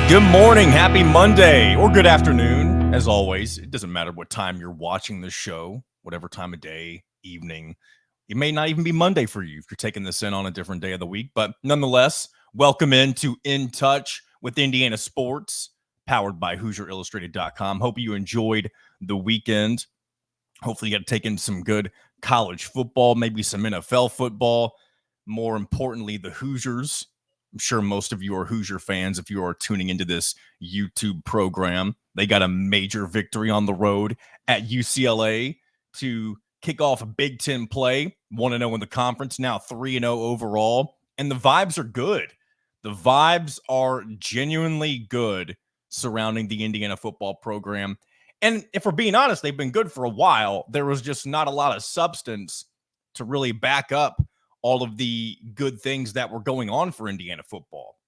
Good morning, happy Monday, or good afternoon. As always, it doesn't matter what time you're watching the show, whatever time of day, evening. It may not even be Monday for you if you're taking this in on a different day of the week, but nonetheless, welcome into In Touch with Indiana Sports, powered by HoosierIllustrated.com. Hope you enjoyed the weekend. Hopefully you got to take in some good college football, maybe some NFL football. More importantly, the Hoosiers. I'm sure most of you are Hoosier fans if you are tuning into this YouTube program. They got a major victory on the road at UCLA to kick off a Big Ten play, 1-0 in the conference, now 3-0 overall. And the vibes are good. The vibes are genuinely good surrounding the Indiana football program. And if we're being honest, they've been good for a while. There was just not a lot of substance to really back up all of the good things that were going on for Indiana football.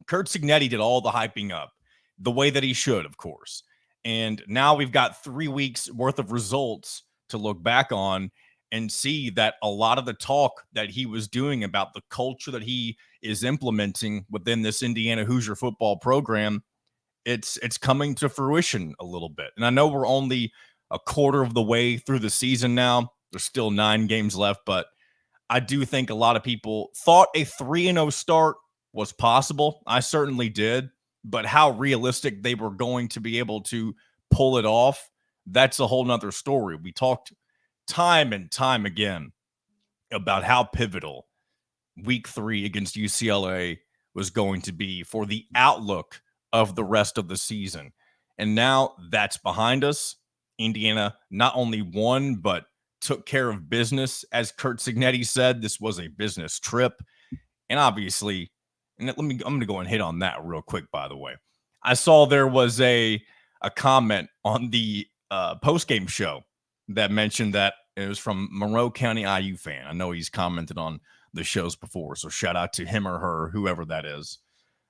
Curt Cignetti did all the hyping up the way that he should, of course. And now we've got 3 weeks worth of results to look back on and see that a lot of the talk that he was doing about the culture that he is implementing within this Indiana Hoosier football program, it's coming to fruition a little bit. And I know we're only a quarter of the way through the season now. There's still 9 games left, but I do think a lot of people thought a 3-0 start was possible. I certainly did, but how realistic they were going to be able to pull it off, that's a whole nother story. We talked time and time again about how pivotal week 3 against UCLA was going to be for the outlook of the rest of the season. And now that's behind us. Indiana not only won, but took care of business. As Curt Cignetti said, this was a business trip. And obviously, and I'm going to go and hit on that real quick, by the way. I saw there was a comment on the post-game show that mentioned that it was from Monroe County IU fan. I know he's commented on the shows before, so shout out to him or her, whoever that is.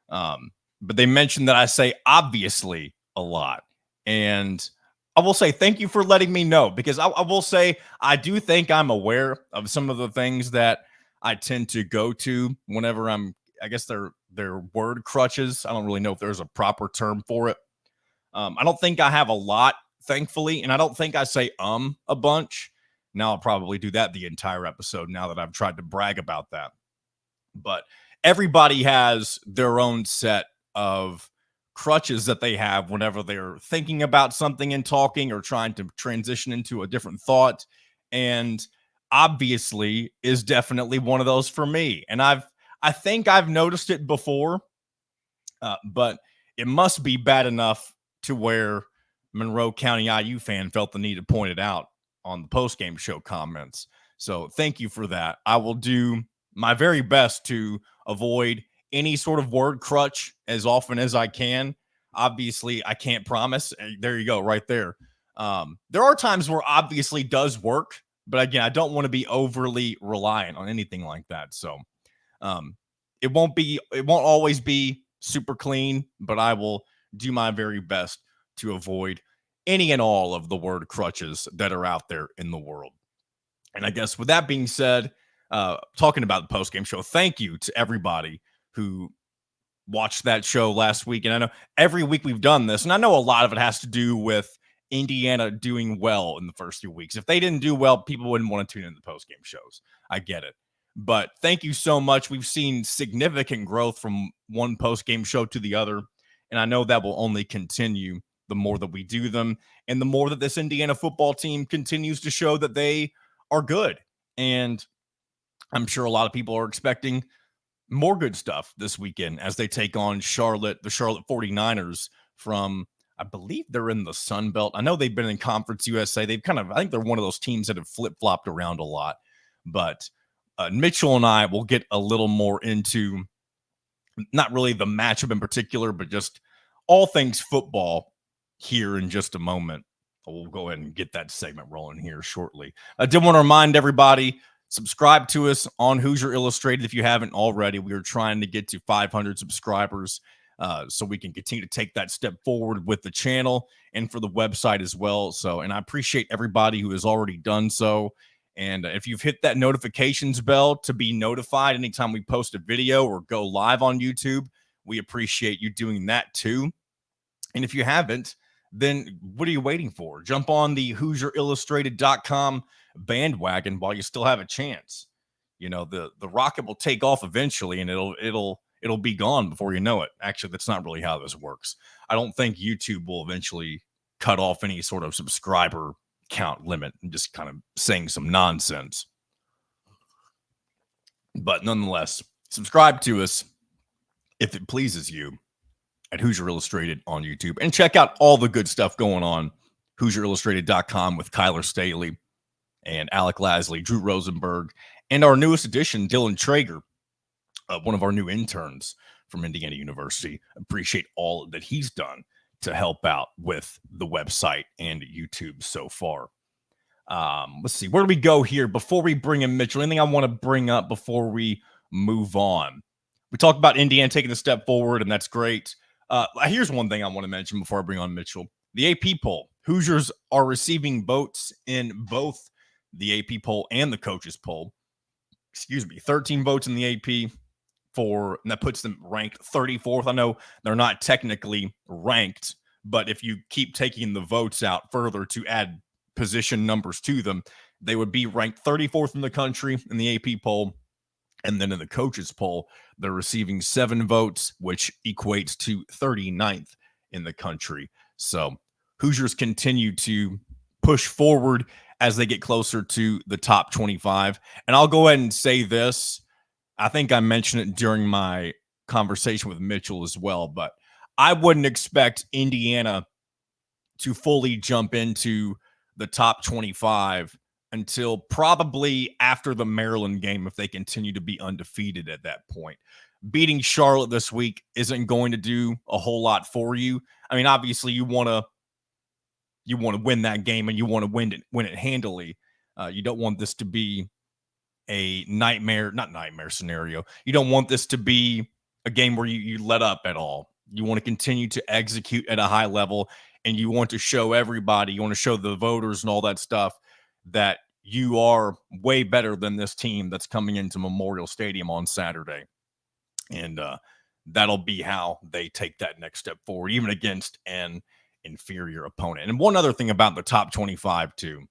But they mentioned that I say obviously a lot. And I will say thank you for letting me know, because I will say I do think I'm aware of some of the things that I tend to go to whenever I guess they're word crutches. I don't really know if there's a proper term for it. I don't think I have a lot, thankfully, and I don't think I say a bunch. Now I'll probably do that the entire episode now that I've tried to brag about that. But everybody has their own set of crutches that they have whenever they're thinking about something and talking or trying to transition into a different thought. And obviously is definitely one of those for me. And I think I've noticed it before, but it must be bad enough to where Monroe County IU fan felt the need to point it out on the post-game show comments. So thank you for that. I will do my very best to avoid any sort of word crutch as often as I can. Obviously, I can't promise. There you go, right there. There are times where obviously does work, but again, I don't want to be overly reliant on anything like that. So it won't always be super clean, but I will do my very best to avoid any and all of the word crutches that are out there in the world. And I guess with that being said, talking about the post-game show, thank you to everybody who watched that show last week. And I know every week we've done this, and I know a lot of it has to do with Indiana doing well in the first few weeks. If they didn't do well, people wouldn't want to tune in the post-game shows. I get it. But thank you so much. We've seen significant growth from one post-game show to the other, and I know that will only continue the more that we do them and the more that this Indiana football team continues to show that they are good. And I'm sure a lot of people are expecting more good stuff this weekend as they take on the Charlotte 49ers from, I believe they're in the Sun Belt. I know they've been in Conference USA. They've I think they're one of those teams that have flip-flopped around a lot. But Mitchell and I will get a little more into not really the matchup in particular, but just all things football here in just a moment. We'll go ahead and get that segment rolling here shortly. I did want to remind everybody, subscribe to us on Hoosier Illustrated if you haven't already. We are trying to get to 500 subscribers so we can continue to take that step forward with the channel and for the website as well. So, and I appreciate everybody who has already done so. And if you've hit that notifications bell to be notified anytime we post a video or go live on YouTube, We appreciate you doing that too. And if you haven't, then what are you waiting for? Jump on the HoosierIllustrated.com bandwagon while you still have a chance. You know, the rocket will take off eventually, and it'll be gone before you know it. Actually, that's not really how this works. I don't think YouTube will eventually cut off any sort of subscriber count limit. I'm just kind of saying some nonsense. But nonetheless, subscribe to us if it pleases you at Hoosier Illustrated on YouTube, and check out all the good stuff going on HoosierIllustrated.com with Kyler Staley and Alec Lasley, Drew Rosenberg, and our newest addition, Dylan Traeger, one of our new interns from Indiana University. Appreciate all that he's done to help out with the website and YouTube so far. Let's see, where do we go here before we bring in Mitchell? Anything I want to bring up before we move on? We talked about Indiana taking a step forward, and that's great. Here's one thing I want to mention before I bring on Mitchell. The AP poll. Hoosiers are receiving votes in both the AP poll and the coaches poll. 13 votes in the AP and that puts them ranked 34th. I know they're not technically ranked, but if you keep taking the votes out further to add position numbers to them, they would be ranked 34th in the country in the AP poll. And then in the coaches poll, they're receiving 7 votes, which equates to 39th in the country. So Hoosiers continue to push forward as they get closer to the top 25. And I'll go ahead and say this. I think I mentioned it during my conversation with Mitchell as well, but I wouldn't expect Indiana to fully jump into the top 25 until probably after the Maryland game, if they continue to be undefeated at that point. Beating Charlotte this week isn't going to do a whole lot for you. I mean, obviously you want to win that game, and you want to win it handily. You don't want this to be a not nightmare scenario. You don't want this to be a game where you let up at all. You want to continue to execute at a high level, and you want to show everybody, you want to show the voters and all that stuff that you are way better than this team that's coming into Memorial Stadium on Saturday. And that'll be how they take that next step forward, even against an inferior opponent. And one other thing about the top 25 too,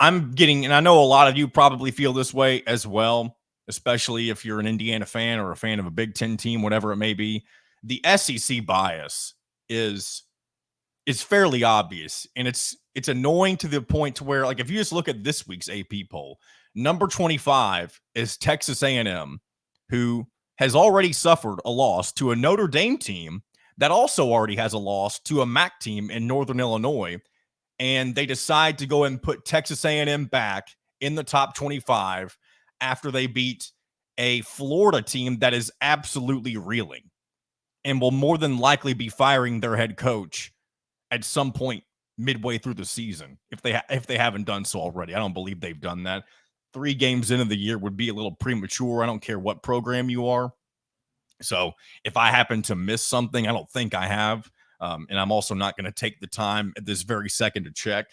and I know a lot of you probably feel this way as well, especially if you're an Indiana fan or a fan of a Big Ten team, whatever it may be. The SEC bias is fairly obvious, and it's annoying to the point to where, like, if you just look at this week's AP poll, number 25 is Texas A&M, who has already suffered a loss to a Notre Dame team that also already has a loss to a MAC team in Northern Illinois, and they decide to go and put Texas A&M back in the top 25 after they beat a Florida team that is absolutely reeling and will more than likely be firing their head coach at some point midway through the season if they haven't done so already. I don't believe they've done that. 3 games into the year would be a little premature. I don't care what program you are. So if I happen to miss something, I don't think I have. And I'm also not going to take the time at this very second to check.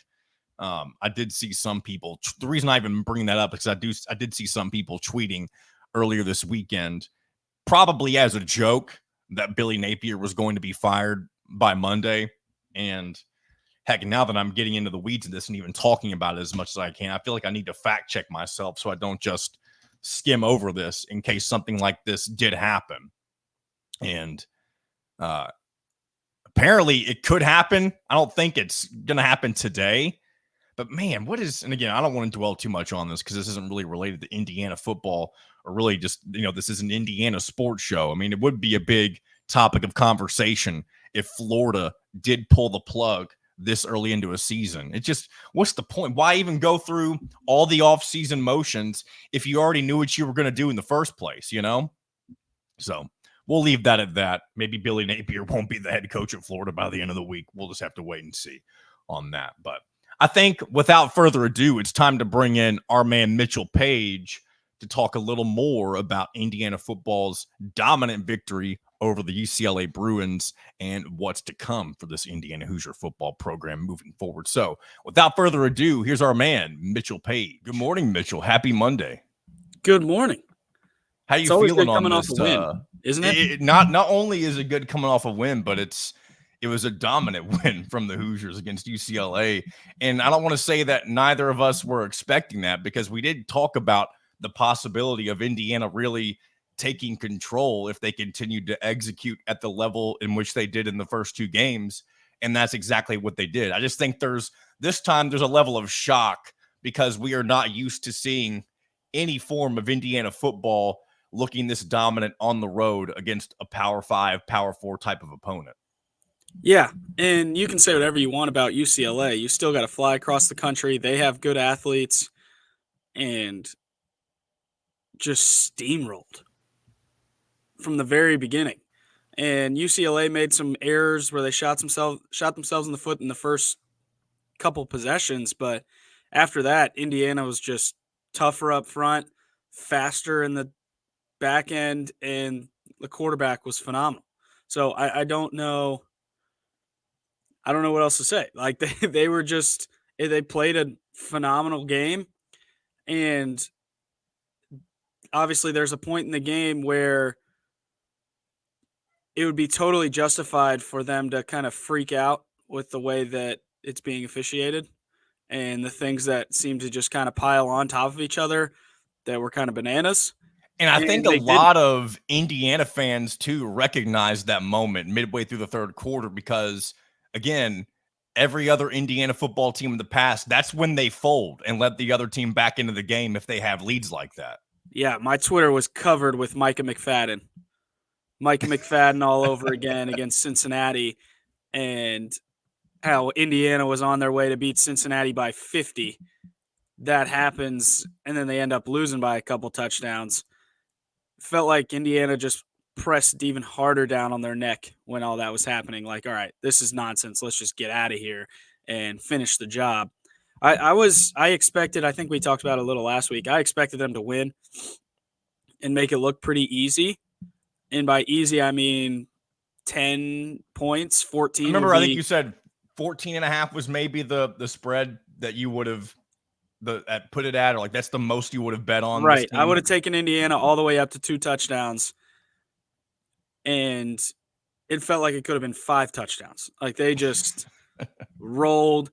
I did see some people. The reason I even bring that up is I did see some people tweeting earlier this weekend, probably as a joke, that Billy Napier was going to be fired by Monday. And heck, now that I'm getting into the weeds of this and even talking about it as much as I can, I feel like I need to fact check myself so I don't just skim over this in case something like this did happen. And apparently it could happen. I don't think it's going to happen today. But man, and again, I don't want to dwell too much on this because this isn't really related to Indiana football, or really just, this is an Indiana sports show. I mean, it would be a big topic of conversation if Florida did pull the plug this early into a season. It's just, what's the point? Why even go through all the offseason motions if you already knew what you were going to do in the first place, So we'll leave that at that. Maybe Billy Napier won't be the head coach of Florida by the end of the week. We'll just have to wait and see on that. But I think without further ado, it's time to bring in our man Mitchell Paige to talk a little more about Indiana football's dominant victory over the UCLA Bruins and what's to come for this Indiana Hoosier football program moving forward. So without further ado, here's our man, Mitchell Paige. Good morning, Mitchell. Happy Monday. Good morning. How you It's always feeling good on coming off this? a win, isn't it? Not only is it good coming off a win, but it was a dominant win from the Hoosiers against UCLA. And I don't want to say that neither of us were expecting that, because we did talk about the possibility of Indiana really taking control if they continued to execute at the level in which they did in the first two games. And that's exactly what they did. I just think this time there's a level of shock because we are not used to seeing any form of Indiana football looking this dominant on the road against a Power 5, Power 4 type of opponent. Yeah, and you can say whatever you want about UCLA. You still got to fly across the country. They have good athletes, and just steamrolled from the very beginning. And UCLA made some errors where they shot themselves in the foot in the first couple possessions, but after that, Indiana was just tougher up front, faster in the back end, and the quarterback was phenomenal. So I don't know. I don't know what else to say. Like they were just they played a phenomenal game, and obviously there's a point in the game where it would be totally justified for them to kind of freak out with the way that it's being officiated and the things that seem to just kind of pile on top of each other that were kind of bananas. And I think a they lot of Indiana fans too recognized that moment midway through the third quarter, because again, every other Indiana football team in the past, that's when they fold and let the other team back into the game if they have leads like that. Yeah, my Twitter was covered with Micah McFadden. Micah McFadden all over again against Cincinnati, and how Indiana was on their way to beat Cincinnati by 50. That happens, and then they end up losing by a couple touchdowns. Felt like Indiana just pressed even harder down on their neck when all that was happening. Like, all right, this is nonsense. Let's just get out of here and finish the job. I expected, I think we talked about it a little last week, I expected them to win and make it look pretty easy. And by easy, I mean 10 points, 14. Remember, I think you said 14.5 was maybe the spread that you would have put it at, or like that's the most you would have bet on. Right. I would have taken Indiana all the way up to 2 touchdowns. And it felt like it could have been 5 touchdowns. Like they just rolled,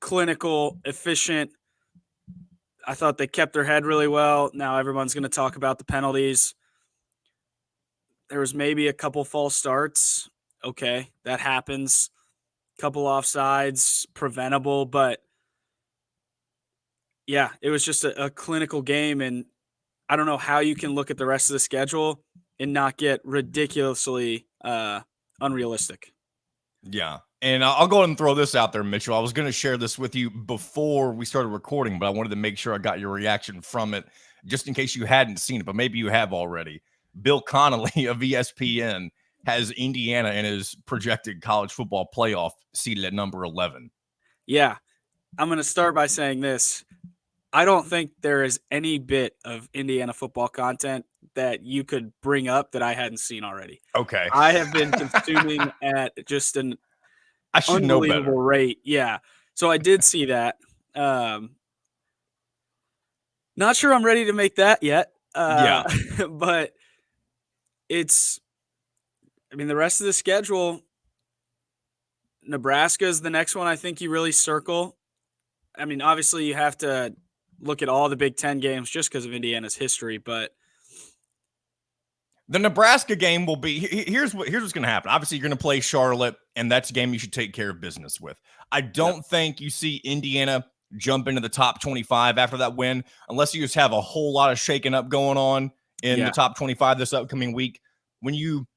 clinical, efficient. I thought they kept their head really well. Now everyone's going to talk about the penalties. There was maybe a couple false starts. Okay, that happens. Couple offsides, preventable, but yeah, it was just a clinical game, and I don't know how you can look at the rest of the schedule and not get ridiculously unrealistic. Yeah. And I'll go ahead and throw this out there, Mitchell. I was going to share this with you before we started recording, but I wanted to make sure I got your reaction from it, just in case you hadn't seen it, but maybe you have already. Bill Connolly of ESPN has Indiana in his projected college football playoff seated at number 11. Yeah. I'm going to start by saying this. I don't think there is any bit of Indiana football content that you could bring up that I hadn't seen already. Okay. I have been consuming at just an unbelievable rate. Yeah. So I did see that. Not sure I'm ready to make that yet. But the rest of the schedule, Nebraska is the next one I think you really circle. I mean, obviously you have to look at all the Big Ten games just because of Indiana's history, but the Nebraska game will be here's what's going to happen. Obviously, you're going to play Charlotte, and that's a game you should take care of business with. I don't think you see Indiana jump into the top 25 after that win, unless you just have a whole lot of shaking up going on in the top 25 this upcoming week. When you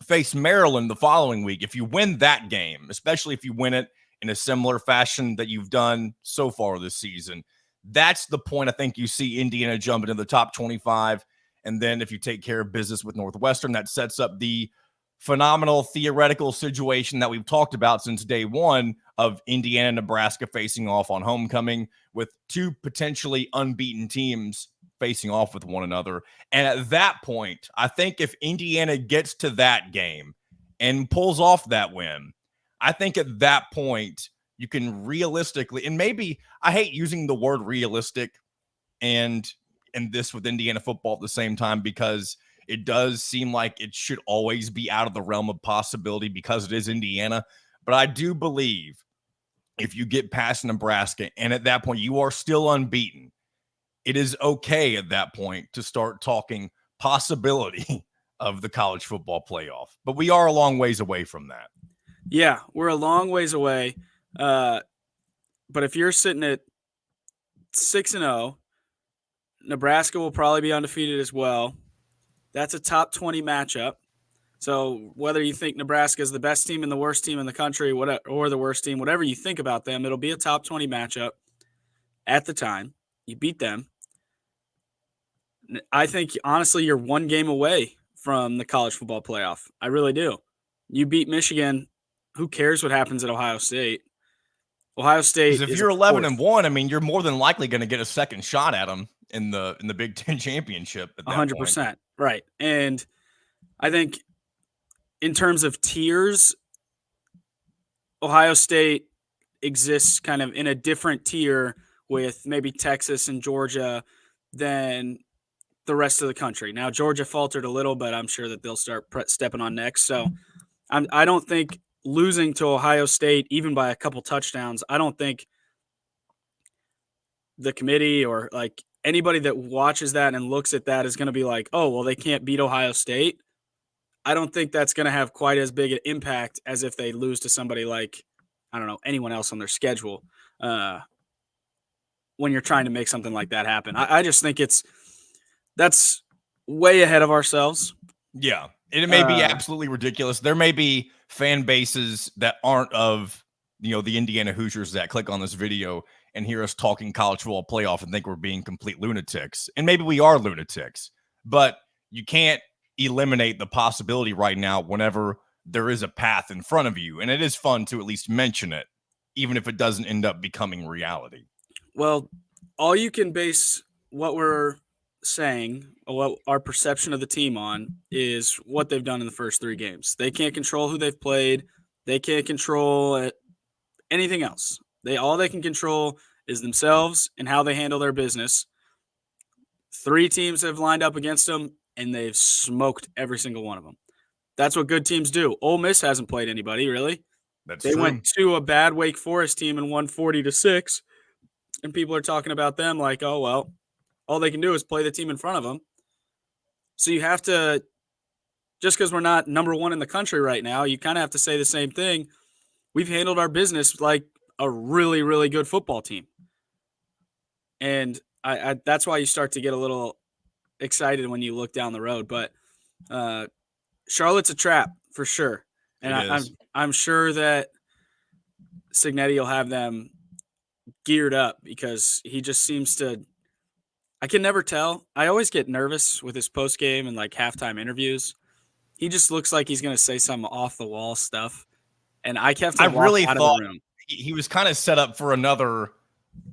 face Maryland the following week, if you win that game, especially if you win it in a similar fashion that you've done so far this season, that's the point I think you see Indiana jump into the top 25. And then if you take care of business with Northwestern, that sets up the phenomenal theoretical situation that we've talked about since day one of Indiana and Nebraska facing off on homecoming, with two potentially unbeaten teams facing off with one another. And at that point, I think if Indiana gets to that game and pulls off that win, I think at that point you can realistically, and maybe I hate using the word realistic, and and this with Indiana football at the same time, because it does seem like it should always be out of the realm of possibility because it is Indiana. But I do believe if you get past Nebraska and at that point you are still unbeaten, it is okay at that point to start talking possibility of the college football playoff. But we are a long ways away from that. Yeah, we're a long ways away. But if you're sitting at 6-0, Nebraska will probably be undefeated as well. That's a top 20 matchup. So whether you think Nebraska is the best team and the worst team in the country, or the worst team, whatever you think about them, it'll be a top 20 matchup at the time. You beat them. I think, honestly, you're one game away from the college football playoff. I really do. You beat Michigan. Who cares what happens at Ohio State? Ohio State Because if is you're 11-1, I mean, you're more than likely going to get a second shot at them in the Big Ten championship at that 100%. point. Right. And I think in terms of tiers, Ohio State exists kind of in a different tier with maybe Texas and Georgia than the rest of the country. Now, Georgia faltered a little, but I'm sure that they'll start stepping on next. So I don't think losing to Ohio State, even by a couple touchdowns, I don't think the committee or like anybody that watches that and looks at that is going to be like, oh, well, they can't beat Ohio State. I don't think that's going to have quite as big an impact as if they lose to somebody like, I don't know, anyone else on their schedule when you're trying to make something like that happen. I just think that's way ahead of ourselves. Yeah, it may be absolutely ridiculous. There may be fan bases that aren't of, the Indiana Hoosiers that click on this video and hear us talking college football playoff and think we're being complete lunatics. And maybe we are lunatics, but you can't eliminate the possibility right now whenever there is a path in front of you. And it is fun to at least mention it, even if it doesn't end up becoming reality. Well, all you can base what we're saying, what our perception of the team on, is what they've done in the first 3 games. They can't control who they've played. They can't control anything else. All they can control is themselves and how they handle their business. 3 teams have lined up against them, and they've smoked every single one of them. That's what good teams do. Ole Miss hasn't played anybody, really. They true. went to a bad Wake Forest team and won 40-6, and people are talking about them like, oh, well, all they can do is play the team in front of them. So you have to, just because we're not number 1 in the country right now, you kind of have to say the same thing. We've handled our business like a really, really good football team. And I that's why you start to get a little excited when you look down the road. But Charlotte's a trap for sure. And I'm sure that Cignetti will have them geared up because he just seems to – I can never tell. I always get nervous with his post-game and like halftime interviews. He just looks like he's going to say some off-the-wall stuff. And I kept him really out thought of the room. He was kind of set up for another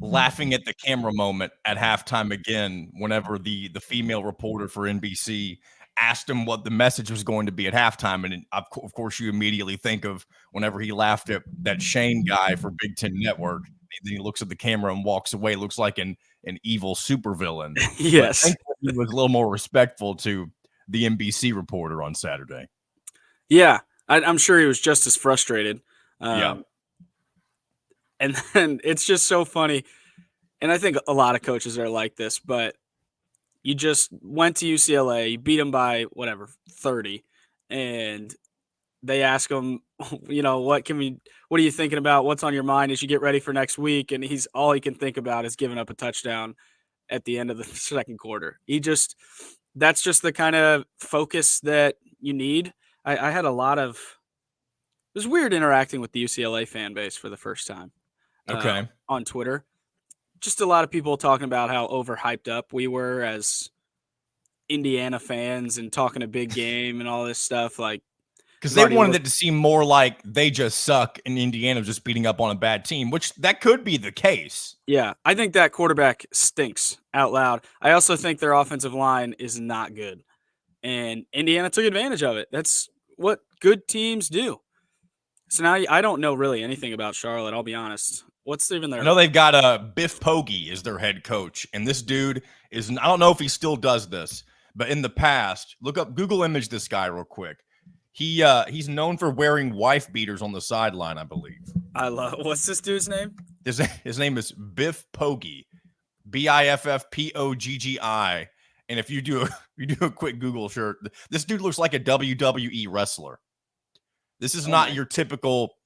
laughing at the camera moment at halftime again whenever the female reporter for NBC asked him what the message was going to be at halftime. And of course, you immediately think of whenever he laughed at that Shane guy for Big Ten Network. Then he looks at the camera and walks away. Looks like an evil supervillain. Yes. But he was a little more respectful to the NBC reporter on Saturday. Yeah. I'm sure he was just as frustrated. Yeah. And then it's just so funny. And I think a lot of coaches are like this, but you just went to UCLA, you beat them by 30, and they ask him, what are you thinking about? What's on your mind as you get ready for next week? And all he can think about is giving up a touchdown at the end of the second quarter. That's just the kind of focus that you need. I had it was weird interacting with the UCLA fan base for the first time. Okay. On Twitter. Just a lot of people talking about how overhyped up we were as Indiana fans and talking a big game and all this stuff. Like, because they wanted it to seem more like they just suck and Indiana just beating up on a bad team, which that could be the case. Yeah, I think that quarterback stinks out loud. I also think their offensive line is not good. And Indiana took advantage of it. That's what good teams do. So now I don't know really anything about Charlotte, I'll be honest. What's even I their? know they've got Biff Poggi is their head coach, and this dude is, I don't know if he still does this, but in the past, look up, Google image this guy real quick. He's known for wearing wife beaters on the sideline, I believe. I love. What's this dude's name? His name is Biff Poggi, Biffpoggi. And if you do a quick Google search, this dude looks like a WWE wrestler. This is not your typical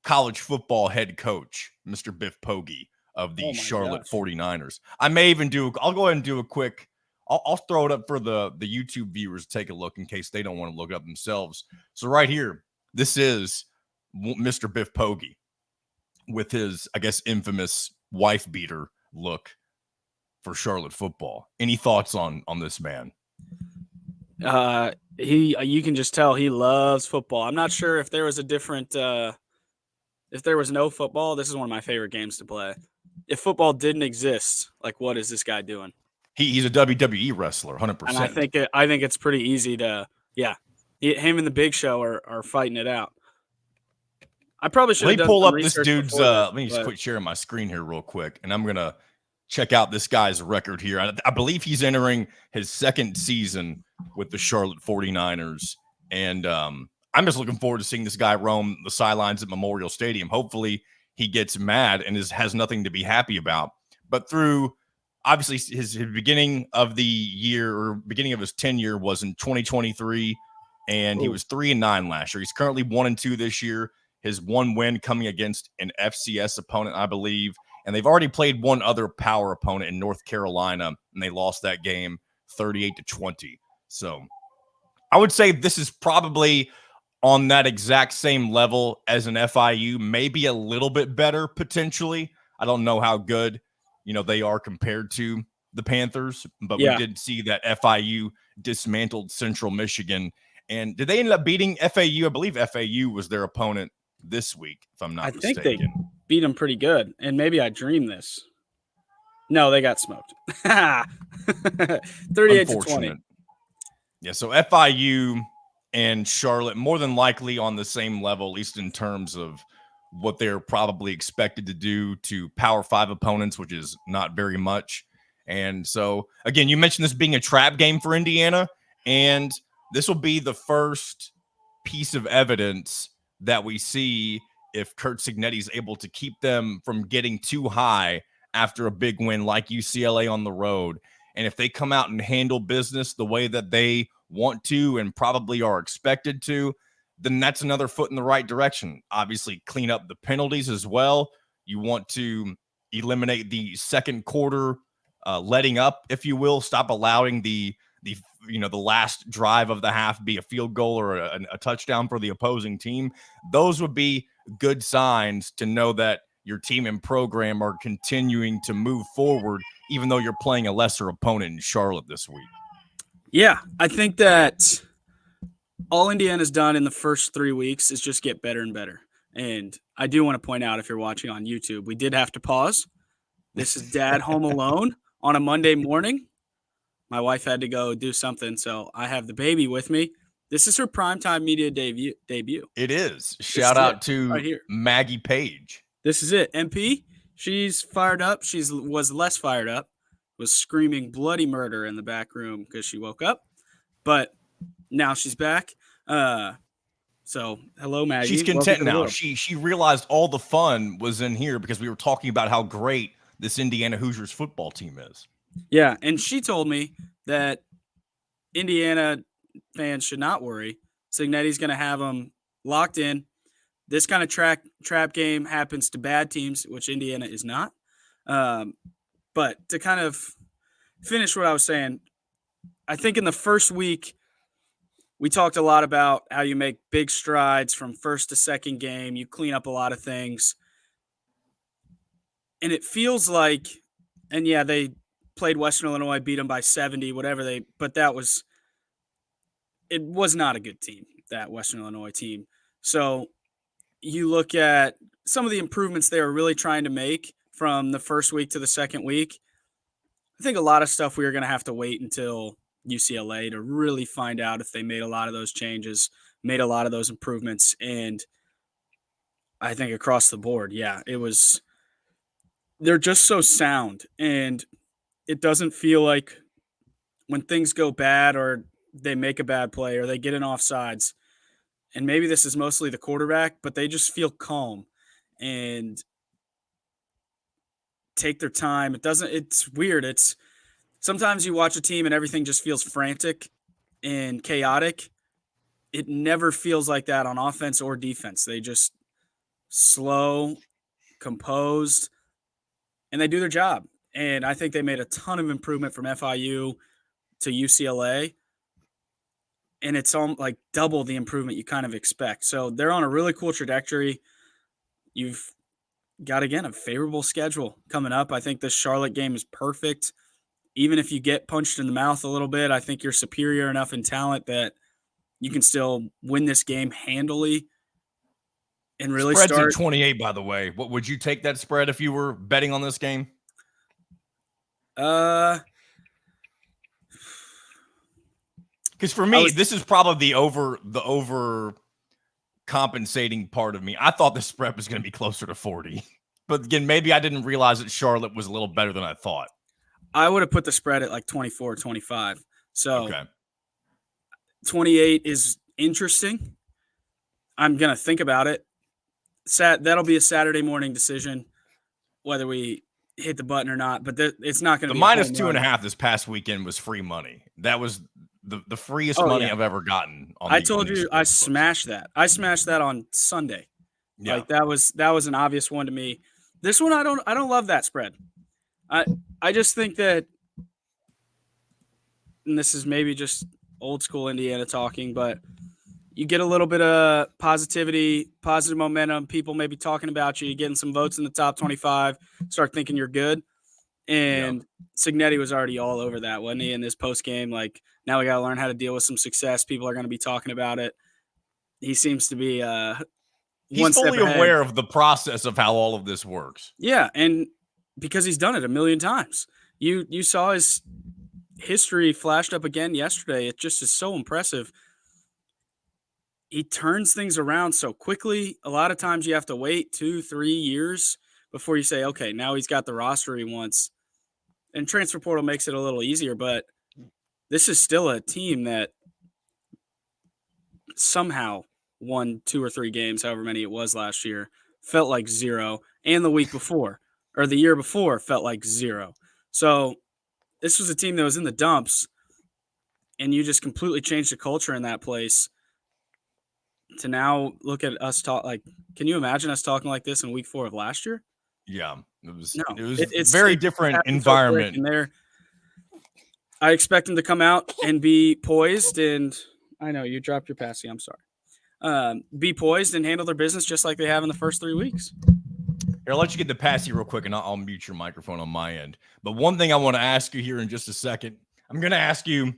college football head coach, Mr. Biff Poggi of the Charlotte 49ers. I'll go ahead and do a quick, I'll throw it up for the YouTube viewers to take a look in case they don't want to look up themselves. So right here, this is Mr. Biff Poggi with his, I guess, infamous wife beater look for Charlotte football. Any thoughts on this man? You can just tell he loves football. I'm not sure if there was a different if there was no football, this is one of my favorite games to play. If football didn't exist, like what is this guy doing? He's a WWE wrestler, 100%. And I think it's pretty easy to him and the Big Show are fighting it out. I probably should have done pull some up this dude's let me just quit sharing my screen here real quick, and I'm gonna check out this guy's record here. I believe he's entering his second season with the Charlotte 49ers, and I'm just looking forward to seeing this guy roam the sidelines at Memorial Stadium. Hopefully he gets mad and has nothing to be happy about. But through obviously his beginning of the year, or beginning of his tenure, was in 2023, and he was 3-9 last year. He's currently 1-2 this year. His one win coming against an FCS opponent, I believe. And they've already played one other power opponent in North Carolina, and they lost that game 38-20. So I would say this is probably on that exact same level as an FIU, maybe a little bit better potentially. I don't know how good, they are compared to the Panthers, but we did see that FIU dismantled Central Michigan. And did they end up beating FAU? I believe FAU was their opponent this week, if I'm not mistaken. I think they beat them pretty good, and maybe I dreamed this. No, they got smoked. 38-20. Yeah, so FIU and Charlotte more than likely on the same level, at least in terms of what they're probably expected to do to Power 5 opponents, which is not very much. And so, again, you mentioned this being a trap game for Indiana, and this will be the first piece of evidence that we see if Curt Cignetti is able to keep them from getting too high after a big win like UCLA on the road. And if they come out and handle business the way that they want to and probably are expected to, then that's another foot in the right direction. Obviously, clean up the penalties as well. You want to eliminate the second quarter letting up, if you will. Stop allowing the last drive of the half be a field goal or a touchdown for the opposing team. Those would be good signs to know that your team and program are continuing to move forward, even though you're playing a lesser opponent in Charlotte this week. Yeah, I think that all Indiana's done in the first 3 weeks is just get better and better. And I do want to point out, if you're watching on YouTube, we did have to pause. This is Dad home alone on a Monday morning. My wife had to go do something, so I have the baby with me. This is her primetime media debut. It is. Shout out to right here. Maggie Paige. This is it. MP, she's fired up. She was less fired up, was screaming bloody murder in the back room because she woke up. But now she's back. So hello, Maggie. She's content now. She realized all the fun was in here because we were talking about how great this Indiana Hoosiers football team is. Yeah, and she told me that Indiana fans should not worry. Cignetti's going to have them locked in. This kind of trap game happens to bad teams, which Indiana is not. But to kind of finish what I was saying, I think in the first week, we talked a lot about how you make big strides from first to second game. You clean up a lot of things. And it feels like, and yeah, they played Western Illinois, beat them by 70, but it was not a good team, that Western Illinois team. So you look at some of the improvements they were really trying to make from the first week to the second week. I think a lot of stuff we are going to have to wait until UCLA to really find out if they made a lot of those changes, made a lot of those improvements. And I think across the board, yeah, they're just so sound, and it doesn't feel like when things go bad or they make a bad play or they get in offsides, and maybe this is mostly the quarterback, but they just feel calm and take their time. It's weird. It's sometimes you watch a team and everything just feels frantic and chaotic. It never feels like that on offense or defense. They just slow, composed, and they do their job. And I think they made a ton of improvement from FIU to UCLA. And it's all like double the improvement you kind of expect. So they're on a really cool trajectory. You've got, again, a favorable schedule coming up. I think this Charlotte game is perfect. Even if you get punched in the mouth a little bit, I think you're superior enough in talent that you can still win this game handily and really Spread's start. at 28, by the way. What would you take that spread if you were betting on this game? Because for me, this is probably the over compensating part of me. I thought the spread was going to be closer to 40. But again, maybe I didn't realize that Charlotte was a little better than I thought. I would have put the spread at like 24, 25. So okay. 28 is interesting. I'm going to think about it. That'll be a Saturday morning decision, whether we hit the button or not. But it's not going to be the minus 2.5 this past weekend was free money. That was the freest money I've ever gotten. I told you I smashed that. I smashed that on Sunday. Yeah. Like that was an obvious one to me. This one I don't love that spread. I just think that, and this is maybe just old school Indiana talking, but you get a little bit of positivity, positive momentum, people maybe talking about you, you're getting some votes in the top 25, start thinking you're good. And Cignetti was already all over that, wasn't he, in this post game? Like, now we got to learn how to deal with some success. People are going to be talking about it. He seems to be he's fully aware of the process of how all of this works. Yeah, and because he's done it a million times. You saw his history flashed up again yesterday. It just is so impressive. He turns things around so quickly. A lot of times you have to wait 2-3 years before you say, okay, now he's got the roster he wants. And transfer portal makes it a little easier, but this is still a team that somehow won 2 or 3 games, however many it was last year, felt like 0. And the week before, or the year before, felt like 0. So this was a team that was in the dumps, and you just completely changed the culture in that place. To now look at us talk, like, can you imagine us talking like this in week 4 of last year? Yeah, it's very different environment. So I expect them to come out and be poised, and I know you dropped your passing. I'm sorry. Be poised and handle their business just like they have in the first 3 weeks. Here, I'll let you get the passy real quick, and I'll mute your microphone on my end. But one thing I want to ask you here in just a second, I'm going to ask you,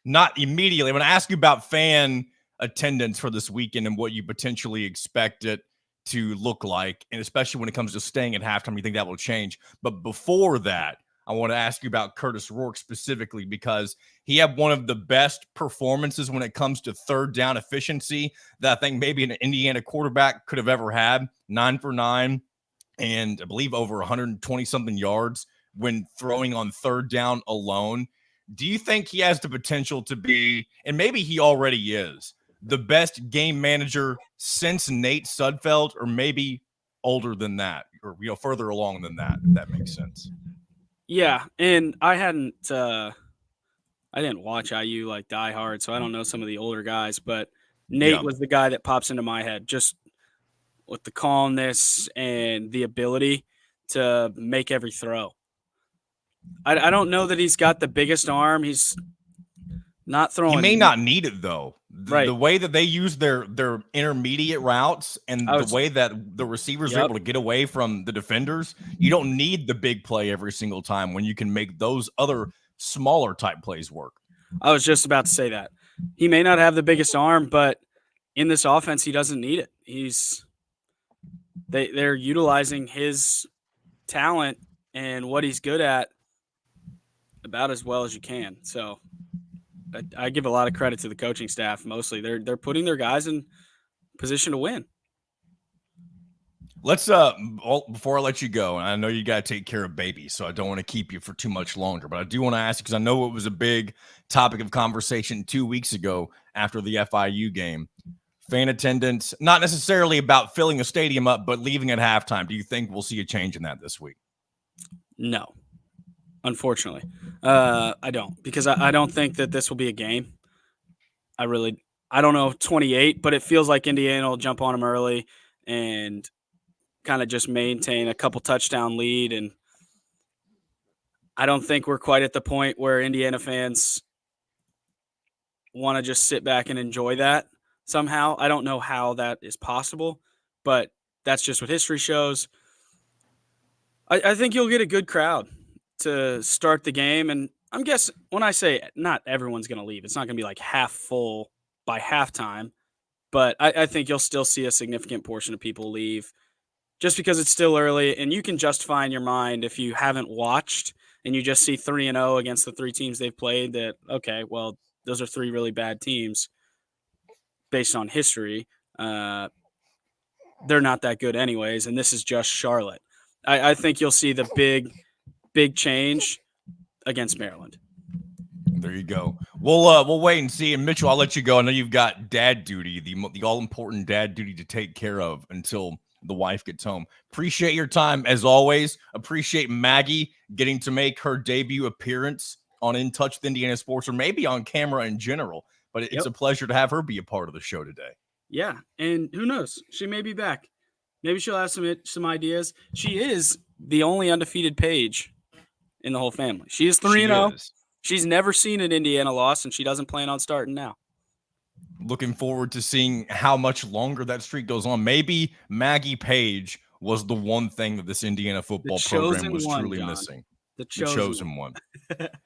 not immediately, I'm going to ask you about fan attendance for this weekend and what you potentially expect it to look like, and especially when it comes to staying at halftime, you think that will change. But before that, I want to ask you about Curtis Rourke specifically, because he had one of the best performances when it comes to third down efficiency that I think maybe an Indiana quarterback could have ever had. 9 for 9, and I believe over 120-something yards when throwing on third down alone. Do you think he has the potential to be, and maybe he already is, the best game manager since Nate Sudfeld, or maybe older than that, or further along than that, if that makes sense? Yeah, and I didn't watch IU like die hard, so I don't know some of the older guys, but Nate was the guy that pops into my head, just with the calmness and the ability to make every throw. I don't know that he's got the biggest arm. He's not throwing. He may not need it, though. Right. The way that they use their intermediate routes and the way that the receivers are able to get away from the defenders, you don't need the big play every single time when you can make those other smaller type plays work. I was just about to say that. He may not have the biggest arm, but in this offense, he doesn't need it. They're utilizing his talent and what he's good at about as well as you can. So I give a lot of credit to the coaching staff. Mostly, they're putting their guys in position to win. Let's before I let you go, and I know you got to take care of baby, so I don't want to keep you for too much longer, but I do want to ask because I know it was a big topic of conversation 2 weeks ago after the FIU game. Fan attendance, not necessarily about filling the stadium up, but leaving at halftime. Do you think we'll see a change in that this week? No, unfortunately, I don't, because I don't think that this will be a game. I don't know 28, but it feels like Indiana will jump on them early and kind of just maintain a couple touchdown lead. And I don't think we're quite at the point where Indiana fans want to just sit back and enjoy that somehow. I don't know how that is possible, but that's just what history shows. I think you'll get a good crowd to start the game. And I'm guessing when I say not everyone's going to leave, it's not going to be like half full by halftime, but I think you'll still see a significant portion of people leave just because it's still early. And you can justify in your mind, if you haven't watched and you just see 3-0 against the three teams they've played, that, okay, well, those are three really bad teams based on history. They're not that good anyways, and this is just Charlotte. I think you'll see the big change against Maryland. There you go. We'll wait and see. And Mitchell, I'll let you go. I know you've got dad duty, the all important dad duty to take care of until the wife gets home. Appreciate your time as always. Appreciate Maggie getting to make her debut appearance on In Touch with Indiana Sports, or maybe on camera in general. But it's a pleasure to have her be a part of the show today. Yeah, and who knows? She may be back. Maybe she'll have some ideas. She is the only undefeated Paige in the whole family. She is 3-0. She's never seen an Indiana loss, and she doesn't plan on starting now. Looking forward to seeing how much longer that streak goes on. Maybe Maggie Paige was the one thing that this Indiana football program was truly missing. The chosen one.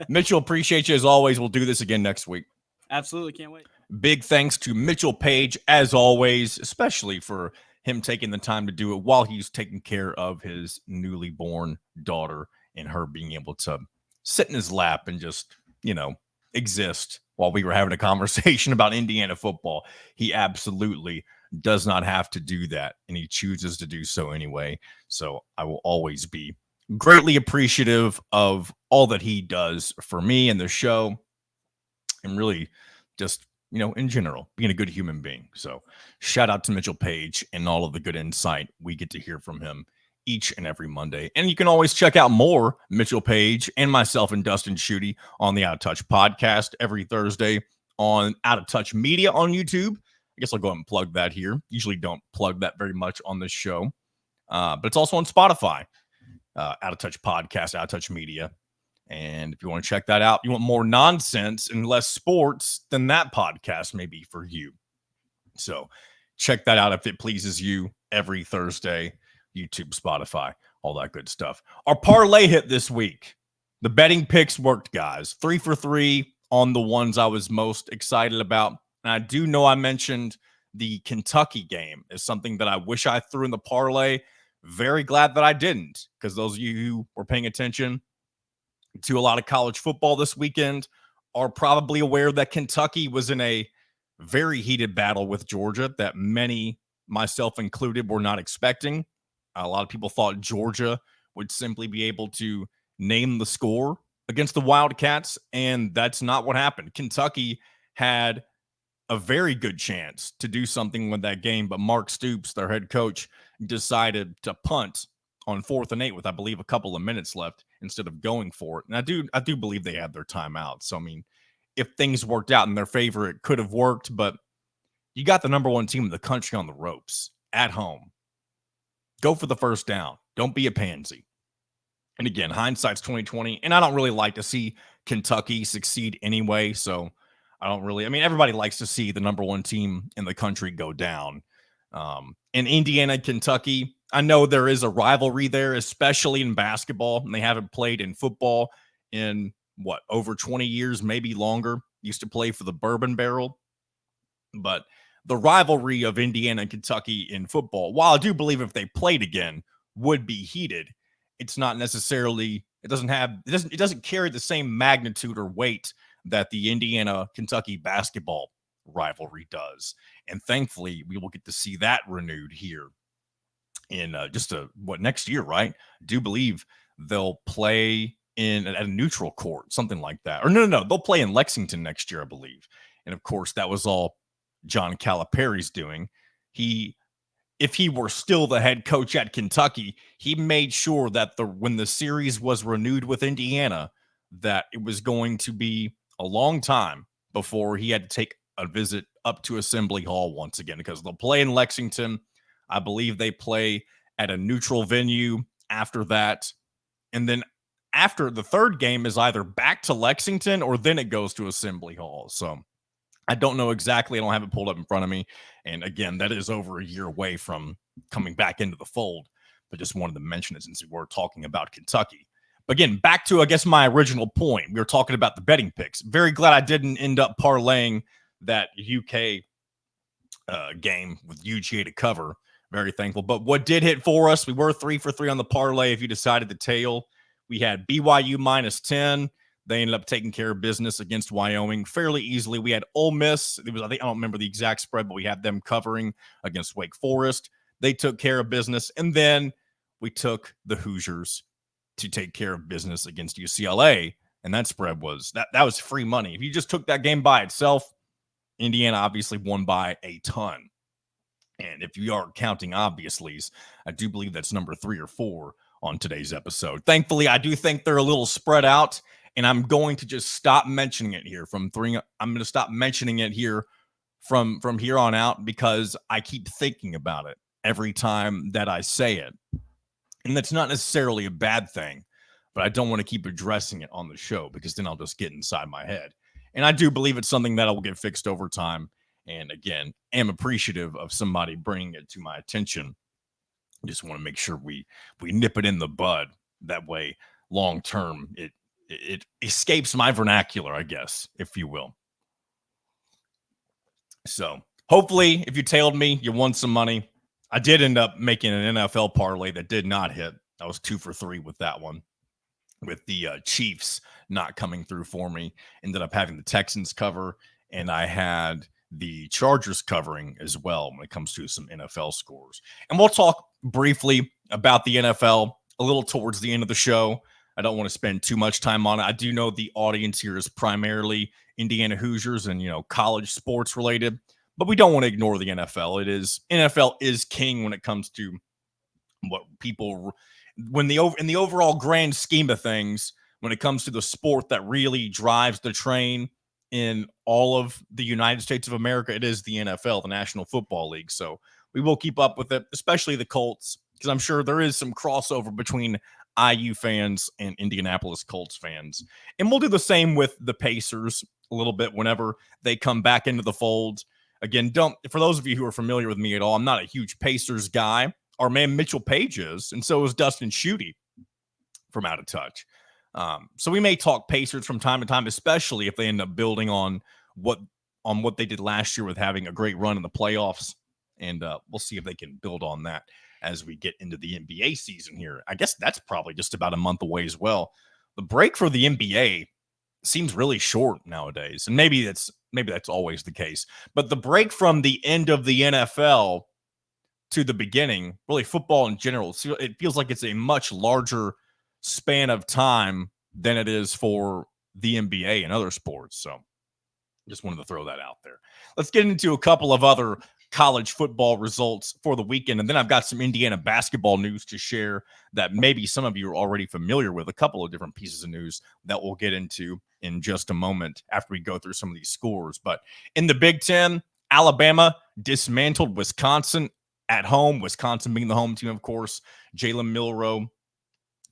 Mitchell, appreciate you as always. We'll do this again next week. Absolutely. Can't wait. Big thanks to Mitchell Paige, as always, especially for him taking the time to do it while he's taking care of his newly born daughter and her being able to sit in his lap and just, exist while we were having a conversation about Indiana football. He absolutely does not have to do that, and he chooses to do so anyway. So I will always be greatly appreciative of all that he does for me and the show, and really just, in general, being a good human being. So shout out to Mitchell Paige and all of the good insight we get to hear from him each and every Monday. And you can always check out more Mitchell Paige and myself and Dustin Schutte on the Out of Touch podcast every Thursday on Out of Touch Media on YouTube. I guess I'll go ahead and plug that here. Usually don't plug that very much on this show, but it's also on Spotify, Out of Touch podcast, Out of Touch Media. And if you want to check that out, you want more nonsense and less sports, then that podcast may be for you. So check that out if it pleases you every Thursday. YouTube, Spotify, all that good stuff. Our parlay hit this week. The betting picks worked, guys. 3 for 3 on the ones I was most excited about. And I do know I mentioned the Kentucky game as something that I wish I threw in the parlay. Very glad that I didn't, because those of you who were paying attention to a lot of college football this weekend are probably aware that Kentucky was in a very heated battle with Georgia that many, myself included, were not expecting. A lot of people thought Georgia would simply be able to name the score against the Wildcats, and that's not what happened. Kentucky had a very good chance to do something with that game, but Mark Stoops, their head coach, decided to punt on 4th and 8 with, I believe, a couple of minutes left instead of going for it. And I do believe they had their timeout. So, I mean, if things worked out in their favor, it could have worked, but you got the number one team in the country on the ropes at home. Go for the first down. Don't be a pansy. And again, hindsight's 2020, and I don't really like to see Kentucky succeed anyway, so everybody likes to see the number one team in the country go down. In Indiana, Kentucky, I know there is a rivalry there, especially in basketball, and they haven't played in football in, over 20 years, maybe longer. Used to play for the Bourbon Barrel. But the rivalry of Indiana and Kentucky in football, while I do believe if they played again, would be heated, it's not necessarily, it doesn't carry the same magnitude or weight that the Indiana-Kentucky basketball rivalry does. And thankfully, we will get to see that renewed here in next year, right? I do believe they'll play at a neutral court, something like that. Or no, they'll play in Lexington next year, I believe. And of course, that was all John Calipari's doing. If he were still the head coach at Kentucky, he made sure that when the series was renewed with Indiana, that it was going to be a long time before he had to take a visit up to Assembly Hall once again, because they'll play in Lexington. I believe they play at a neutral venue after that. And then after the third game is either back to Lexington or then it goes to Assembly Hall. So I don't know exactly. I don't have it pulled up in front of me. And again, that is over a year away from coming back into the fold. But just wanted to mention it since we were talking about Kentucky. But again, back to, I guess, my original point. We were talking about the betting picks. Very glad I didn't end up parlaying that UK game with UGA to cover. Very thankful. But what did hit for us, we were 3 for 3 on the parlay. If you decided to tail, we had BYU -10. They ended up taking care of business against Wyoming fairly easily. We had Ole Miss. I don't remember the exact spread, but we had them covering against Wake Forest. They took care of business. And then we took the Hoosiers to take care of business against UCLA. And that spread was that was free money. If you just took that game by itself, Indiana obviously won by a ton. And if you are counting obviously, I do believe that's number 3 or 4 on today's episode. Thankfully, I do think they're a little spread out, and I'm going to just stop mentioning it here I'm going to stop mentioning it here from here on out, because I keep thinking about it every time that I say it. And that's not necessarily a bad thing, but I don't want to keep addressing it on the show, because then I'll just get inside my head. And I do believe it's something that will get fixed over time. And again, am appreciative of somebody bringing it to my attention. Just want to make sure we nip it in the bud. That way, long term, it escapes my vernacular, I guess, if you will. So hopefully, if you tailed me, you won some money. I did end up making an NFL parlay that did not hit. I was 2 for 3 with that one, with the Chiefs not coming through for me. Ended up having the Texans cover, and I had the Chargers covering as well when it comes to some NFL scores. And we'll talk briefly about the NFL a little towards the end of the show. I don't want to spend too much time on it. I do know the audience here is primarily Indiana Hoosiers and, college sports related, but we don't want to ignore the NFL. NFL is king when it comes to what people, in the overall grand scheme of things, when it comes to the sport that really drives the train in all of the United States of America, it is the NFL, the National Football League. So we will keep up with it, especially the Colts, because I'm sure there is some crossover between IU fans and Indianapolis Colts fans. And we'll do the same with the Pacers a little bit whenever they come back into the fold. Again, for those of you who are familiar with me at all, I'm not a huge Pacers guy. Our man Mitchell Paige is, and so is Dustin Schutte from Out of Touch. So we may talk Pacers from time to time, especially if they end up building on what they did last year with having a great run in the playoffs. And we'll see if they can build on that as we get into the NBA season here. I guess that's probably just about a month away as well. The break for the NBA seems really short nowadays, and maybe that's always the case. But the break from the end of the NFL to the beginning, really football in general, it feels like it's a much larger span of time than it is for the NBA and other sports. So just wanted to throw that out there. Let's get into a couple of other college football results for the weekend, and then I've got some Indiana basketball news to share that maybe some of you are already familiar with, a couple of different pieces of news that we'll get into in just a moment after we go through some of these scores. But in the Big Ten, Alabama dismantled Wisconsin at home, Wisconsin being the home team, of course. Jalen Milroe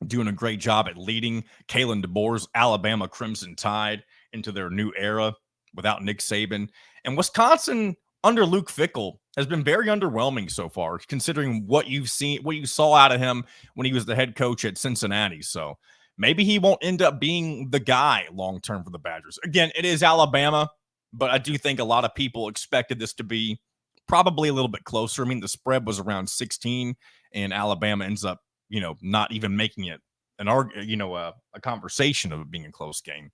doing a great job at leading Kalen DeBoer's Alabama Crimson Tide into their new era without Nick Saban. And Wisconsin under Luke Fickell has been very underwhelming so far, considering what you saw out of him when he was the head coach at Cincinnati. So maybe he won't end up being the guy long-term for the Badgers. Again, it is Alabama, but I do think a lot of people expected this to be probably a little bit closer. I mean, the spread was around 16, and Alabama ends up, not even making it a conversation of it being a close game.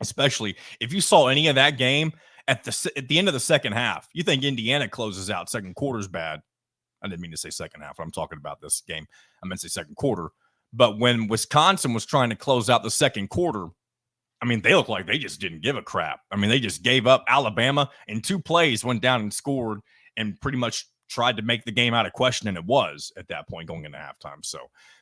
Especially if you saw any of that game at the end of the second half, you think Indiana closes out second quarter's bad. I didn't mean to say second half. I'm talking about this game. I meant to say second quarter. But when Wisconsin was trying to close out the second quarter, I mean, they looked like they just didn't give a crap. I mean, they just gave up. Alabama in 2 plays went down and scored and pretty much tried to make the game out of question, and it was at that point going into halftime. So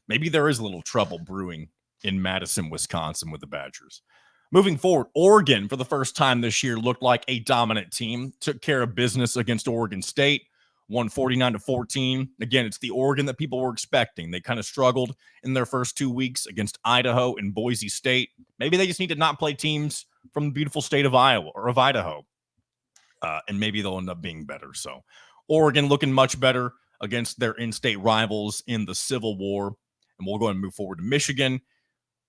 maybe there is a little trouble brewing in Madison, Wisconsin with the Badgers. Moving forward, Oregon, for the first time this year, looked like a dominant team, took care of business against Oregon State, won 49-14. Again, it's the Oregon that people were expecting. They kind of struggled in their first 2 weeks against Idaho and Boise State. Maybe they just need to not play teams from the beautiful state of Iowa or of Idaho, and maybe they'll end up being better. So Oregon looking much better against their in-state rivals in the Civil War. And we'll go ahead and move forward to Michigan.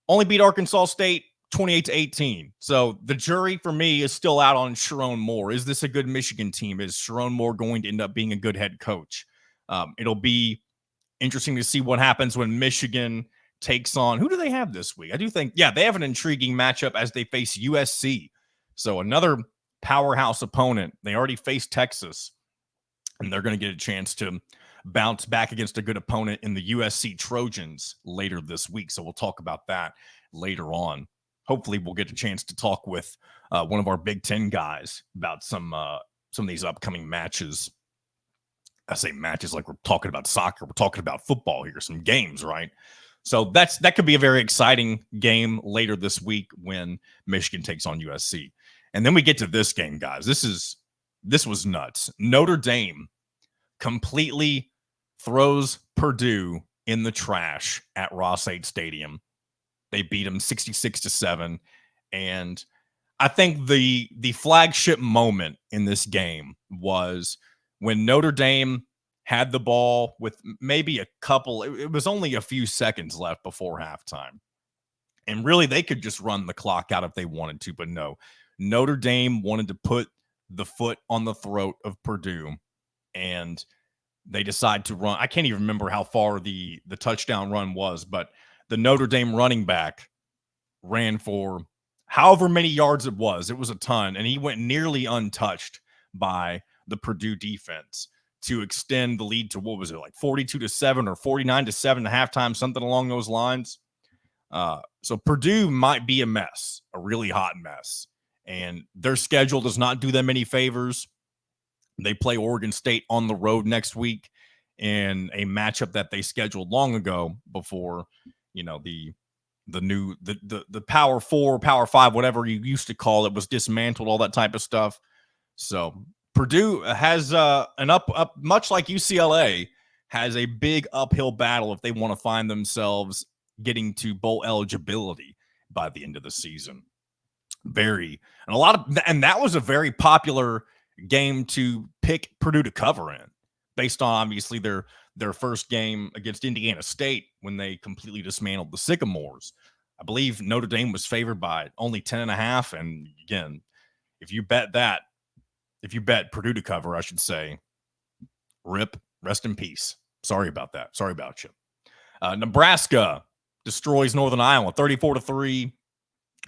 Only beat Arkansas State 28-18. So the jury for me is still out on Sharon Moore. Is this a good Michigan team? Is Sharon Moore going to end up being a good head coach? It'll be interesting to see what happens when Michigan takes on, who do they have this week? I do think, they have an intriguing matchup as they face USC. So another powerhouse opponent. They already faced Texas, and they're going to get a chance to bounce back against a good opponent in the USC Trojans later this week. So we'll talk about that later on. Hopefully we'll get a chance to talk with one of our Big Ten guys about some of these upcoming matches. I say matches like we're talking about soccer. We're talking about football here, some games, right? So that could be a very exciting game later this week when Michigan takes on USC. And then we get to this game, guys. This was nuts. Notre Dame completely throws Purdue in the trash at Ross-Ade Stadium. They beat them 66-7. And I think the flagship moment in this game was when Notre Dame had the ball with maybe it was only a few seconds left before halftime. And really, they could just run the clock out if they wanted to, but no. Notre Dame wanted to put the foot on the throat of Purdue, and they decide to run. I can't even remember how far the touchdown run was, but the Notre Dame running back ran for however many yards it was. It was a ton, and he went nearly untouched by the Purdue defense to extend the lead to, what was it, like 42-7 or 49-7 at halftime, something along those lines. So Purdue might be a mess, a really hot mess, and their schedule does not do them any favors. They play Oregon State on the road next week in a matchup that they scheduled long ago before, the Power 4, Power 5, whatever you used to call it, was dismantled, all that type of stuff. So Purdue has an up, much like UCLA, has a big uphill battle if they want to find themselves getting to bowl eligibility by the end of the season. And that was a very popular game to pick Purdue to cover in, based on obviously their first game against Indiana State when they completely dismantled the Sycamores. I believe Notre Dame was favored by only 10.5. And again, if you bet Purdue to cover, I should say, rest in peace. Sorry about that. Sorry about you. Nebraska destroys Northern Iowa 34-3.